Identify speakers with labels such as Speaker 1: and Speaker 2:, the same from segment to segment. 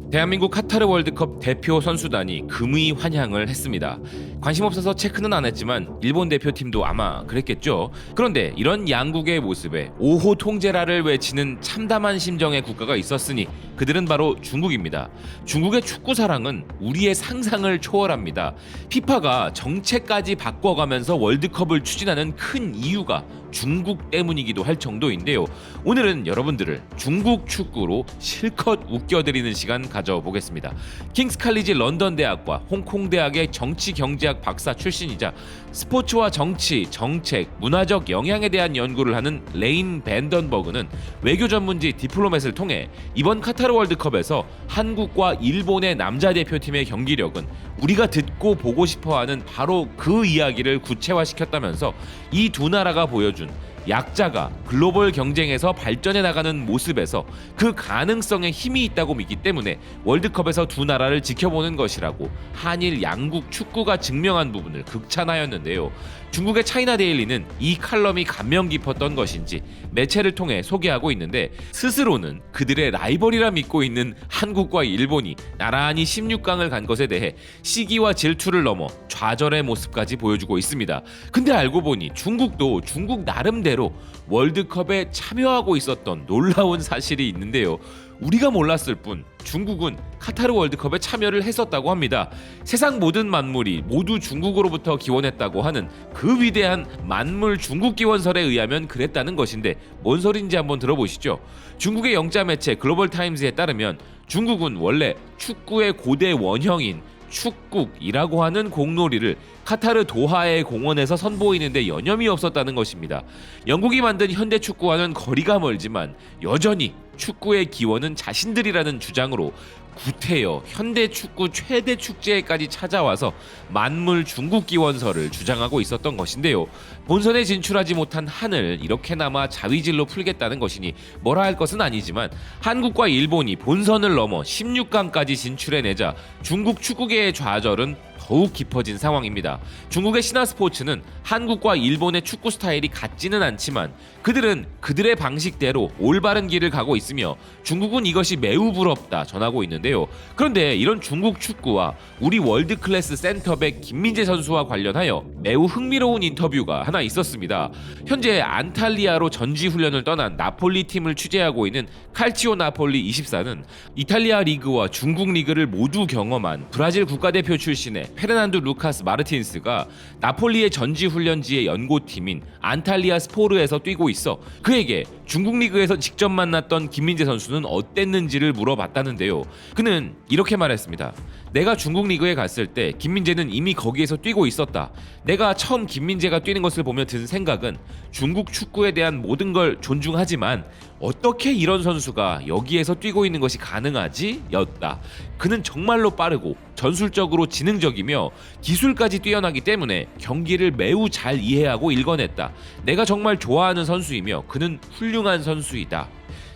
Speaker 1: 대한민국 카타르 월드컵 대표 선수단이 금의 환향을 했습니다. 관심 없어서 체크는 안 했지만 일본 대표팀도 아마 그랬겠죠. 그런데 이런 양국의 모습에 5호 통제라를 외치는 참담한 심정의 국가가 있었으니 그들은 바로 중국입니다. 중국의 축구 사랑은 우리의 상상을 초월합니다. 피파가 정책까지 바꿔가면서 월드컵을 추진하는 큰 이유가 중국 때문이기도 할 정도인데요. 오늘은 여러분들을 중국 축구로 실컷 웃겨드리는 시간 가져보겠습니다. 킹스 칼리지 런던 대학과 홍콩 대학의 정치 경제학 박사 출신이자 스포츠와 정치, 정책, 문화적 영향에 대한 연구를 하는 레인 밴던버그는 외교 전문지 디플로맷을 통해 이번 카타르 월드컵에서 한국과 일본의 남자 대표팀의 경기력은 우리가 듣고 보고 싶어하는 바로 그 이야기를 구체화시켰다면서 이 두 나라가 보여준 약자가 글로벌 경쟁에서 발전해 나가는 모습에서 그 가능성에 힘이 있다고 믿기 때문에 월드컵에서 두 나라를 지켜보는 것이라고 한일 양국 축구가 증명한 부분을 극찬하였는데요. 중국의 차이나 데일리는 이 칼럼이 감명 깊었던 것인지 매체를 통해 소개하고 있는데 스스로는 그들의 라이벌이라 믿고 있는 한국과 일본이 나란히 16강을 간 것에 대해 시기와 질투를 넘어 좌절의 모습까지 보여주고 있습니다. 근데 알고 보니 중국도 중국 나름대로 월드컵에 참여하고 있었던 놀라운 사실이 있는데요. 우리가 몰랐을 뿐 중국은 카타르 월드컵에 참여를 했었다고 합니다. 세상 모든 만물이 모두 중국으로부터 기원했다고 하는 그 위대한 만물 중국 기원설에 의하면 그랬다는 것인데 뭔 소린지 한번 들어보시죠. 중국의 영자 매체 글로벌 타임즈에 따르면 중국은 원래 축구의 고대 원형인 축국이라고 하는 공놀이를 카타르 도하의 공원에서 선보이는데 여념이 없었다는 것입니다. 영국이 만든 현대 축구와는 거리가 멀지만 여전히 축구의 기원은 자신들이라는 주장으로 구태여 현대 축구 최대 축제에까지 찾아와서 만물 중국 기원설을 주장하고 있었던 것인데요. 본선에 진출하지 못한 한을 이렇게나마 자위질로 풀겠다는 것이니 뭐라 할 것은 아니지만 한국과 일본이 본선을 넘어 16강까지 진출해내자 중국 축구계의 좌절은 더욱 깊어진 상황입니다. 중국의 신화스포츠는 한국과 일본의 축구 스타일이 같지는 않지만 그들은 그들의 방식대로 올바른 길을 가고 있으며 중국은 이것이 매우 부럽다 전하고 있는데요. 그런데 이런 중국 축구와 우리 월드클래스 센터백 김민재 선수와 관련하여 매우 흥미로운 인터뷰가 하나 있었습니다. 현재 안탈리아로 전지훈련을 떠난 나폴리 팀을 취재하고 있는 칼치오 나폴리 24는 이탈리아 리그와 중국 리그를 모두 경험한 브라질 국가대표 출신의 페르난두 루카스 마르틴스가 나폴리의 전지훈련지의 연고팀인 안탈리아 스포르에서 뛰고 있어 그에게 중국 리그에서 직접 만났던 김민재 선수는 어땠는지를 물어봤다는데요. 그는 이렇게 말했습니다. 내가 중국 리그에 갔을 때 김민재는 이미 거기에서 뛰고 있었다. 내가 처음 김민재가 뛰는 것을 보며 든 생각은 중국 축구에 대한 모든 걸 존중하지만 어떻게 이런 선수가 여기에서 뛰고 있는 것이 가능하지? 였다. 그는 정말로 빠르고 전술적으로 지능적이며 기술까지 뛰어나기 때문에 경기를 매우 잘 이해하고 읽어냈다. 내가 정말 좋아하는 선수이며 그는 훌륭한 선수이다.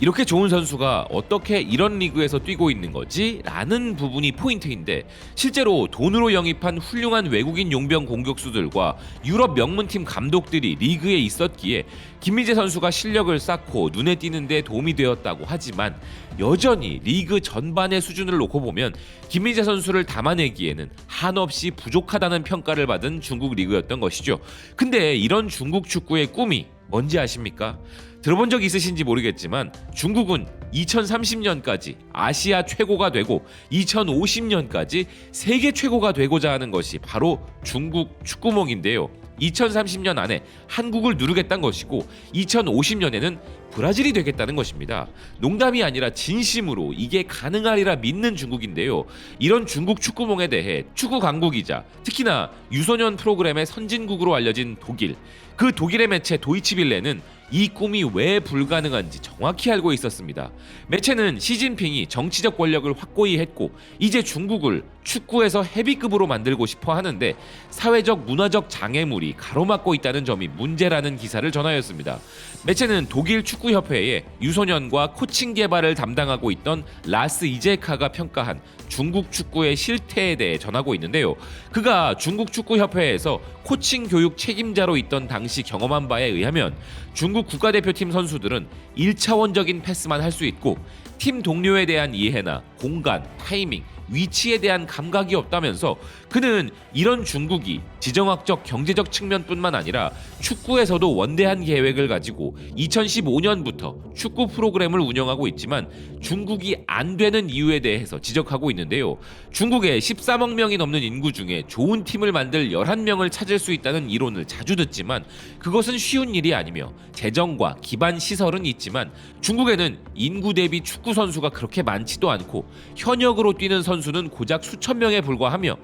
Speaker 1: 이렇게 좋은 선수가 어떻게 이런 리그에서 뛰고 있는 거지? 라는 부분이 포인트인데 실제로 돈으로 영입한 훌륭한 외국인 용병 공격수들과 유럽 명문팀 감독들이 리그에 있었기에 김민재 선수가 실력을 쌓고 눈에 띄는 데 도움이 되었다고 하지만 여전히 리그 전반의 수준을 놓고 보면 김민재 선수를 담아내기에는 한없이 부족하다는 평가를 받은 중국 리그였던 것이죠. 근데 이런 중국 축구의 꿈이 뭔지 아십니까? 들어본 적 있으신지 모르겠지만 중국은 2030년까지 아시아 최고가 되고 2050년까지 세계 최고가 되고자 하는 것이 바로 중국 축구몽인데요. 2030년 안에 한국을 누르겠다는 것이고 2050년에는 브라질이 되겠다는 것입니다. 농담이 아니라 진심으로 이게 가능하리라 믿는 중국인데요. 이런 중국 축구몽에 대해 축구 강국이자 특히나 유소년 프로그램의 선진국으로 알려진 독일, 그 독일의 매체 도이치빌레는 이 꿈이 왜 불가능한지 정확히 알고 있었습니다. 매체는 시진핑이 정치적 권력을 확고히 했고 이제 중국을 축구에서 헤비급으로 만들고 싶어 하는데 사회적 문화적 장애물이 가로막고 있다는 점이 문제라는 기사를 전하였습니다. 매체는 독일 축구협회에 유소년과 코칭 개발을 담당하고 있던 라스 이제카가 평가한 중국 축구의 실태에 대해 전하고 있는데요. 그가 중국 축구협회에서 코칭 교육 책임자로 있던 당시 경험한 바에 의하면 중국 국가대표팀 선수들은 1차원적인 패스만 할 수 있고 팀 동료에 대한 이해나 공간, 타이밍, 위치에 대한 감각이 없다면서 그는 이런 중국이 지정학적 경제적 측면뿐만 아니라 축구에서도 원대한 계획을 가지고 2015년부터 축구 프로그램을 운영하고 있지만 중국이 안 되는 이유에 대해서 지적하고 있는데요. 중국의 13억 명이 넘는 인구 중에 좋은 팀을 만들 11명을 찾을 수 있다는 이론을 자주 듣지만 그것은 쉬운 일이 아니며 재정과 기반 시설은 있지만 중국에는 인구 대비 축구 선수가 그렇게 많지도 않고 현역으로 뛰는 선수는 고작 수천 명에 불과하며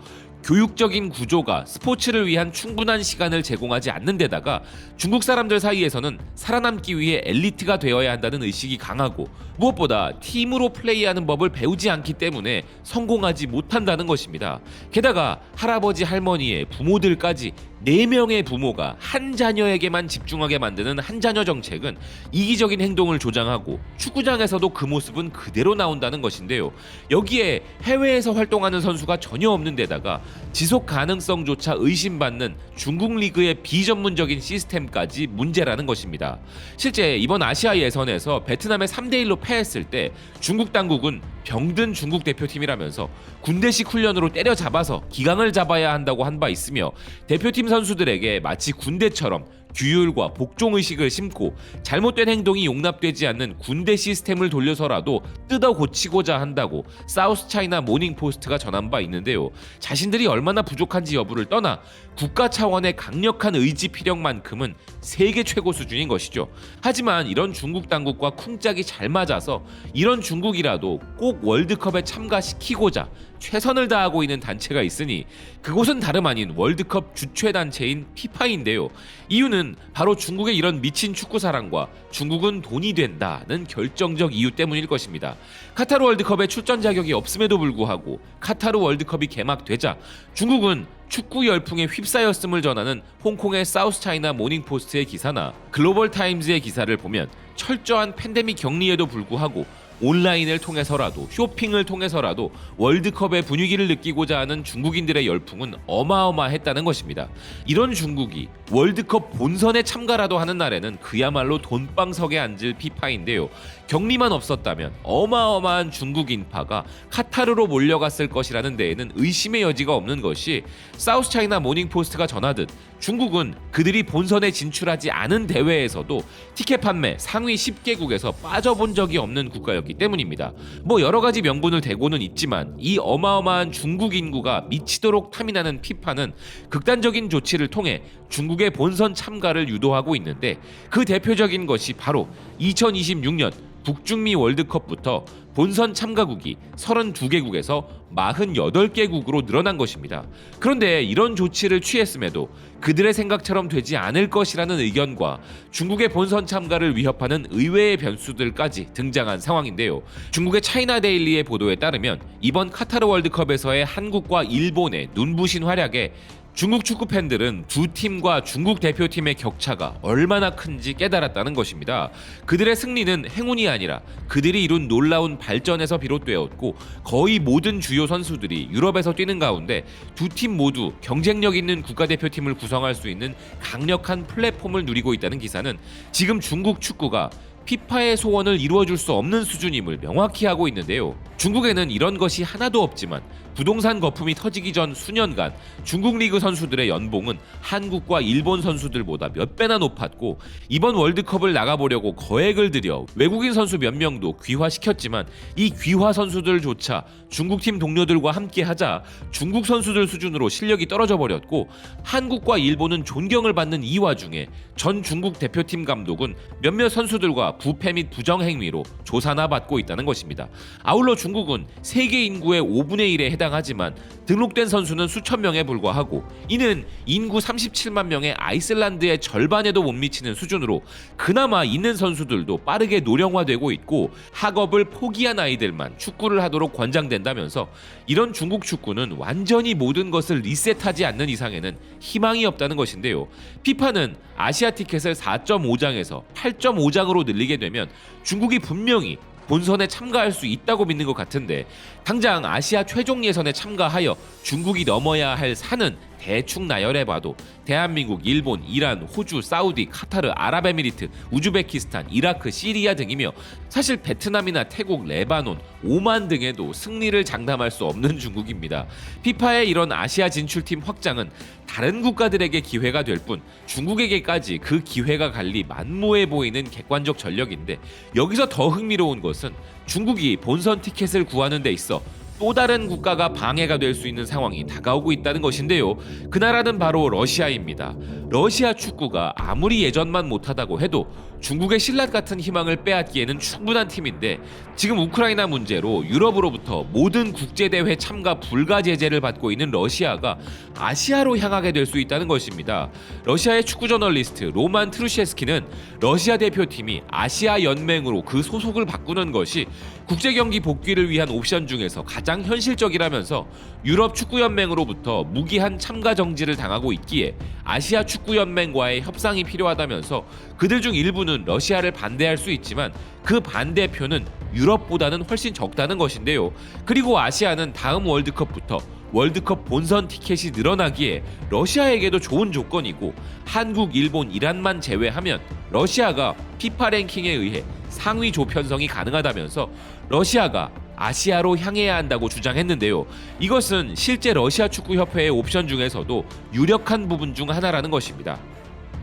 Speaker 1: 교육적인 구조가 스포츠를 위한 충분한 시간을 제공하지 않는 데다가 중국 사람들 사이에서는 살아남기 위해 엘리트가 되어야 한다는 의식이 강하고 무엇보다 팀으로 플레이하는 법을 배우지 않기 때문에 성공하지 못한다는 것입니다. 게다가 할아버지 할머니의 부모들까지 4명의 부모가 한 자녀에게만 집중하게 만드는 한 자녀 정책은 이기적인 행동을 조장하고 축구장에서도 그 모습은 그대로 나온다는 것인데요. 여기에 해외에서 활동하는 선수가 전혀 없는 데다가 지속 가능성조차 의심받는 중국 리그의 비전문적인 시스템까지 문제라는 것입니다. 실제 이번 아시아 예선에서 베트남에 3대1로 패했을 때 중국 당국은 병든 중국 대표팀이라면서 군대식 훈련으로 때려잡아서 기강을 잡아야 한다고 한 바 있으며 대표팀 선수들에게 마치 군대처럼 규율과 복종의식을 심고 잘못된 행동이 용납되지 않는 군대 시스템을 돌려서라도 뜯어 고치고자 한다고 사우스 차이나 모닝포스트가 전한 바 있는데요. 자신들이 얼마나 부족한지 여부를 떠나 국가 차원의 강력한 의지 필력만큼은 세계 최고 수준인 것이죠. 하지만 이런 중국 당국과 쿵짝이 잘 맞아서 이런 중국이라도 꼭 월드컵에 참가시키고자 최선을 다하고 있는 단체가 있으니 그곳은 다름 아닌 월드컵 주최 단체인 피파인데요. 이유는 바로 중국의 이런 미친 축구 사랑과 중국은 돈이 된다는 결정적 이유 때문일 것입니다. 카타르 월드컵에 출전 자격이 없음에도 불구하고 카타르 월드컵이 개막되자 중국은 축구 열풍에 휩싸였음을 전하는 홍콩의 사우스 차이나 모닝포스트의 기사나 글로벌 타임즈의 기사를 보면 철저한 팬데믹 격리에도 불구하고 온라인을 통해서라도 쇼핑을 통해서라도 월드컵의 분위기를 느끼고자 하는 중국인들의 열풍은 어마어마했다는 것입니다. 이런 중국이 월드컵 본선에 참가라도 하는 날에는 그야말로 돈방석에 앉을 피파인데요. 격리만 없었다면 어마어마한 중국 인파가 카타르로 몰려갔을 것이라는 데에는 의심의 여지가 없는 것이 사우스 차이나 모닝포스트가 전하듯 중국은 그들이 본선에 진출하지 않은 대회에서도 티켓 판매 상위 10개국에서 빠져본 적이 없는 국가였기 때문입니다. 여러 가지 명분을 대고는 있지만 이 어마어마한 중국 인구가 미치도록 탐이 나는 피파는 극단적인 조치를 통해 중국의 본선 참가를 유도하고 있는데 그 대표적인 것이 바로 2026년 북중미 월드컵부터 본선 참가국이 32개국에서 48개국으로 늘어난 것입니다. 그런데 이런 조치를 취했음에도 그들의 생각처럼 되지 않을 것이라는 의견과 중국의 본선 참가를 위협하는 의외의 변수들까지 등장한 상황인데요. 중국의 차이나 데일리의 보도에 따르면 이번 카타르 월드컵에서의 한국과 일본의 눈부신 활약에 중국 축구 팬들은 두 팀과 중국 대표팀의 격차가 얼마나 큰지 깨달았다는 것입니다. 그들의 승리는 행운이 아니라 그들이 이룬 놀라운 발전에서 비롯되었고 거의 모든 주요 선수들이 유럽에서 뛰는 가운데 두 팀 모두 경쟁력 있는 국가대표팀을 구성할 수 있는 강력한 플랫폼을 누리고 있다는 기사는 지금 중국 축구가 피파의 소원을 이루어줄 수 없는 수준임을 명확히 하고 있는데요. 중국에는 이런 것이 하나도 없지만 부동산 거품이 터지기 전 수년간 중국 리그 선수들의 연봉은 한국과 일본 선수들보다 몇 배나 높았고 이번 월드컵을 나가보려고 거액을 들여 외국인 선수 몇 명도 귀화시켰지만 이 귀화 선수들조차 중국팀 동료들과 함께 하자 중국 선수들 수준으로 실력이 떨어져 버렸고 한국과 일본은 존경을 받는 이 와중에 전 중국 대표팀 감독은 몇몇 선수들과 부패 및 부정행위로 조사나 받고 있다는 것입니다. 아울러 중국은 세계 인구의 5분의 1에 해당하지만 등록된 선수는 수천 명에 불과하고 이는 인구 37만 명의 아이슬란드의 절반에도 못 미치는 수준으로 그나마 있는 선수들도 빠르게 노령화되고 있고 학업을 포기한 아이들만 축구를 하도록 권장된다면서 이런 중국 축구는 완전히 모든 것을 리셋하지 않는 이상에는 희망이 없다는 것인데요. 피파는 아시아 티켓을 4.5장에서 8.5장으로 늘리게 되면 중국이 분명히 본선에 참가할 수 있다고 믿는 것 같은데 당장 아시아 최종 예선에 참가하여 중국이 넘어야 할 산은 대충 나열해봐도 대한민국, 일본, 이란, 호주, 사우디, 카타르, 아랍에미리트, 우즈베키스탄, 이라크, 시리아 등이며 사실 베트남이나 태국, 레바논, 오만 등에도 승리를 장담할 수 없는 중국입니다. 피파의 이런 아시아 진출팀 확장은 다른 국가들에게 기회가 될 뿐 중국에게까지 그 기회가 갈리 만무해 보이는 객관적 전력인데, 여기서 더 흥미로운 것은 중국이 본선 티켓을 구하는 데 있어 또 다른 국가가 방해가 될 수 있는 상황이 다가오고 있다는 것인데요. 그 나라는 바로 러시아입니다. 러시아 축구가 아무리 예전만 못하다고 해도 중국의 신라 같은 희망을 빼앗기에는 충분한 팀인데, 지금 우크라이나 문제로 유럽으로부터 모든 국제대회 참가 불가 제재를 받고 있는 러시아가 아시아로 향하게 될 수 있다는 것입니다. 러시아의 축구 저널리스트 로만 트루셰스키는 러시아 대표팀이 아시아 연맹으로 그 소속을 바꾸는 것이 국제 경기 복귀를 위한 옵션 중에서 가장 현실적이라면서 유럽 축구 연맹으로부터 무기한 참가 정지를 당하고 있기에 아시아 축구 연맹과의 협상이 필요하다면서, 그들 중 일부는 러시아를 반대할 수 있지만 그 반대표는 유럽보다는 훨씬 적다는 것인데요. 그리고 아시아는 다음 월드컵부터 월드컵 본선 티켓이 늘어나기에 러시아에게도 좋은 조건이고, 한국, 일본, 이란만 제외하면 러시아가 피파 랭킹에 의해 상위 조 편성이 가능하다면서 러시아가 아시아로 향해야 한다고 주장했는데요. 이것은 실제 러시아 축구협회의 옵션 중에서도 유력한 부분 중 하나라는 것입니다.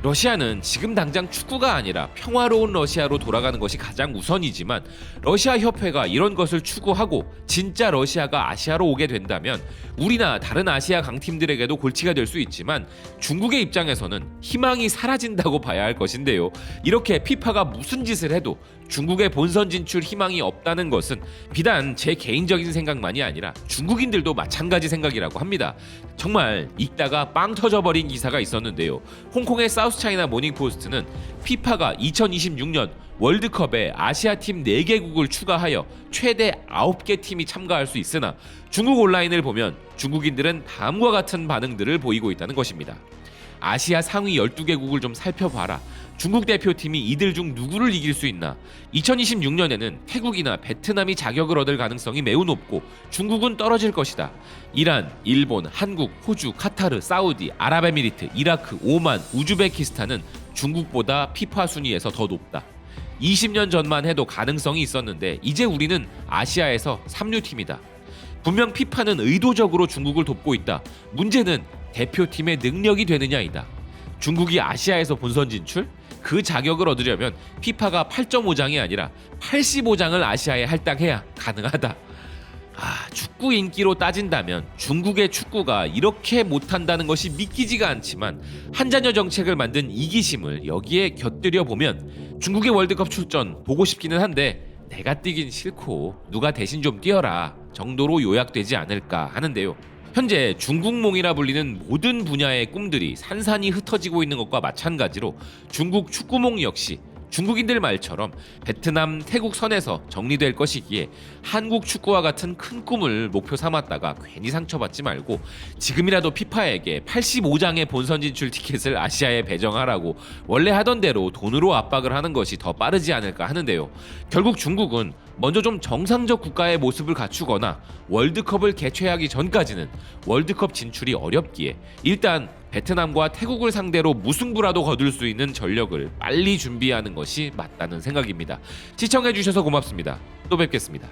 Speaker 1: 러시아는 지금 당장 축구가 아니라 평화로운 러시아로 돌아가는 것이 가장 우선이지만, 러시아 협회가 이런 것을 추구하고 진짜 러시아가 아시아로 오게 된다면 우리나 다른 아시아 강팀들에게도 골치가 될 수 있지만, 중국의 입장에서는 희망이 사라진다고 봐야 할 것인데요. 이렇게 피파가 무슨 짓을 해도 중국의 본선 진출 희망이 없다는 것은 비단 제 개인적인 생각만이 아니라 중국인들도 마찬가지 생각이라고 합니다. 정말 읽다가 빵 터져버린 기사가 있었는데요. 홍콩의 사우스차이나 모닝포스트는 피파가 2026년 월드컵에 아시아팀 4개국을 추가하여 최대 9개 팀이 참가할 수 있으나, 중국 온라인을 보면 중국인들은 다음과 같은 반응들을 보이고 있다는 것입니다. 아시아 상위 12개국을 좀 살펴봐라. 중국 대표팀이 이들 중 누구를 이길 수 있나? 2026년에는 태국이나 베트남이 자격을 얻을 가능성이 매우 높고 중국은 떨어질 것이다. 이란, 일본, 한국, 호주, 카타르, 사우디, 아랍에미리트, 이라크, 오만, 우즈베키스탄은 중국보다 피파 순위에서 더 높다. 20년 전만 해도 가능성이 있었는데 이제 우리는 아시아에서 3류팀이다. 분명 피파는 의도적으로 중국을 돕고 있다. 문제는 대표팀의 능력이 되느냐이다. 중국이 아시아에서 본선 진출? 그 자격을 얻으려면 피파가 8.5장이 아니라 85장을 아시아에 할당해야 가능하다. 축구 인기로 따진다면 중국의 축구가 이렇게 못한다는 것이 믿기지가 않지만, 한자녀 정책을 만든 이기심을 여기에 곁들여 보면 중국의 월드컵 출전 보고 싶기는 한데 내가 뛰긴 싫고 누가 대신 좀 뛰어라 정도로 요약되지 않을까 하는데요. 현재 중국몽이라 불리는 모든 분야의 꿈들이 산산이 흩어지고 있는 것과 마찬가지로 중국 축구몽 역시 중국인들 말처럼 베트남, 태국 선에서 정리될 것이기에 한국 축구와 같은 큰 꿈을 목표 삼았다가 괜히 상처받지 말고 지금이라도 피파에게 85장의 본선 진출 티켓을 아시아에 배정하라고 원래 하던 대로 돈으로 압박을 하는 것이 더 빠르지 않을까 하는데요. 결국 중국은 먼저 좀 정상적 국가의 모습을 갖추거나 월드컵을 개최하기 전까지는 월드컵 진출이 어렵기에 일단 베트남과 태국을 상대로 무승부라도 거둘 수 있는 전력을 빨리 준비하는 것이 맞다는 생각입니다. 시청해주셔서 고맙습니다. 또 뵙겠습니다.